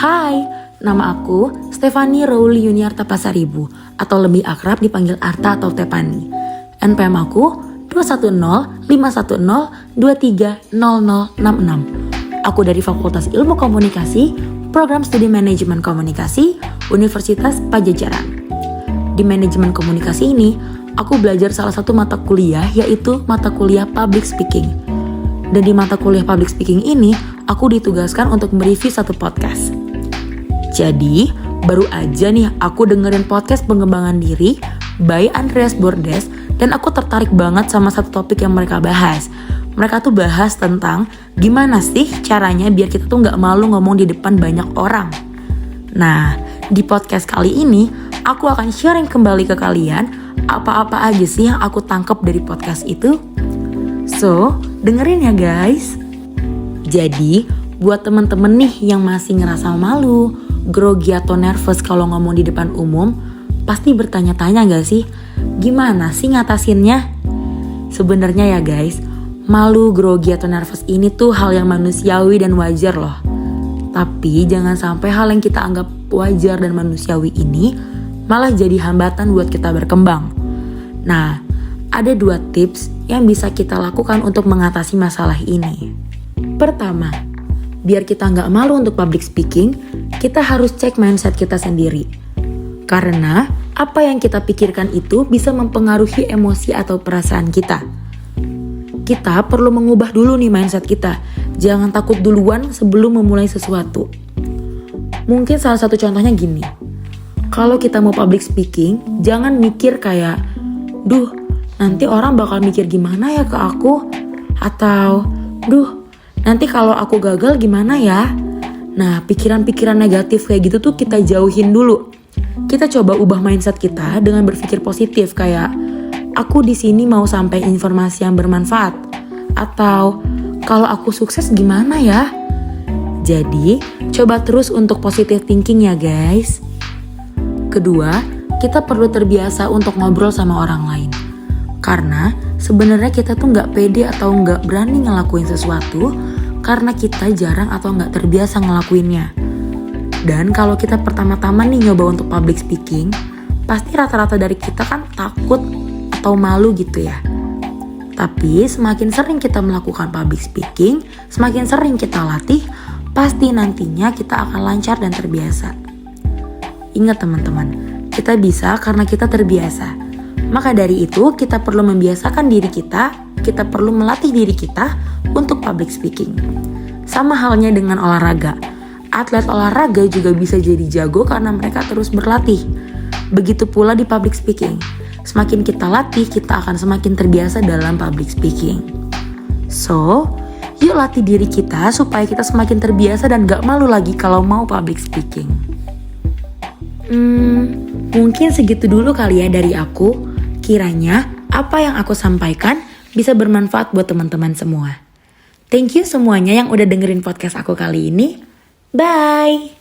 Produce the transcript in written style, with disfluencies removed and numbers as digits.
Hai, nama aku Stefani Rauli Yuniarta Pasaribu atau lebih akrab dipanggil Arta atau Tepani. NPM aku 210-510-230066. Aku dari Fakultas Ilmu Komunikasi, Program Studi Manajemen Komunikasi, Universitas Padjadjaran. Di manajemen komunikasi ini, aku belajar salah satu mata kuliah yaitu mata kuliah Public Speaking. Dan di mata kuliah Public Speaking ini, aku ditugaskan untuk mereview satu podcast. Jadi, baru aja nih aku dengerin podcast pengembangan diri by Andreas Bordes dan aku tertarik banget sama satu topik yang mereka bahas. Mereka tuh bahas tentang gimana sih caranya biar kita tuh gak malu ngomong di depan banyak orang. Nah, di podcast kali ini, aku akan sharing kembali ke kalian apa-apa aja sih yang aku tangkap dari podcast itu. So, dengerin ya guys. Jadi, buat temen-temen nih yang masih ngerasa malu, grogi atau nervous kalau ngomong di depan umum, pasti bertanya-tanya gak sih, gimana sih ngatasinnya? Sebenarnya ya guys, malu, grogi atau nervous ini tuh hal yang manusiawi dan wajar loh. Tapi jangan sampai hal yang kita anggap wajar dan manusiawi ini malah jadi hambatan buat kita berkembang. Nah, ada 2 tips yang bisa kita lakukan untuk mengatasi masalah ini. Pertama, biar kita nggak malu untuk public speaking, kita harus cek mindset kita sendiri. Karena apa yang kita pikirkan itu bisa mempengaruhi emosi atau perasaan kita. Kita perlu mengubah dulu nih mindset kita. Jangan takut duluan sebelum memulai sesuatu. Mungkin salah satu contohnya gini. Kalau kita mau public speaking, jangan mikir kayak, duh, nanti orang bakal mikir gimana ya ke aku? Atau, duh, nanti kalau aku gagal gimana ya? Nah, pikiran-pikiran negatif kayak gitu tuh kita jauhin dulu. Kita coba ubah mindset kita dengan berpikir positif kayak, aku di sini mau sampai informasi yang bermanfaat. Atau, kalau aku sukses gimana ya? Jadi, coba terus untuk positive thinking ya guys. Kedua, kita perlu terbiasa untuk ngobrol sama orang lain. Karena sebenarnya kita tuh gak pede atau gak berani ngelakuin sesuatu karena kita jarang atau gak terbiasa ngelakuinnya. Dan kalau kita pertama-tama nih nyoba untuk public speaking, pasti rata-rata dari kita kan takut atau malu gitu ya. Tapi semakin sering kita melakukan public speaking, semakin sering kita latih, pasti nantinya kita akan lancar dan terbiasa. Ingat teman-teman, kita bisa karena kita terbiasa. Maka dari itu kita perlu membiasakan diri kita perlu melatih diri kita untuk public speaking. Sama halnya dengan olahraga. Atlet olahraga juga bisa jadi jago karena mereka terus berlatih. Begitu pula di public speaking. Semakin kita latih, kita akan semakin terbiasa dalam public speaking. So, yuk latih diri kita supaya kita semakin terbiasa dan gak malu lagi kalau mau public speaking. Mungkin segitu dulu kali ya dari aku. Kiranya apa yang aku sampaikan bisa bermanfaat buat teman-teman semua. Thank you semuanya yang udah dengerin podcast aku kali ini. Bye!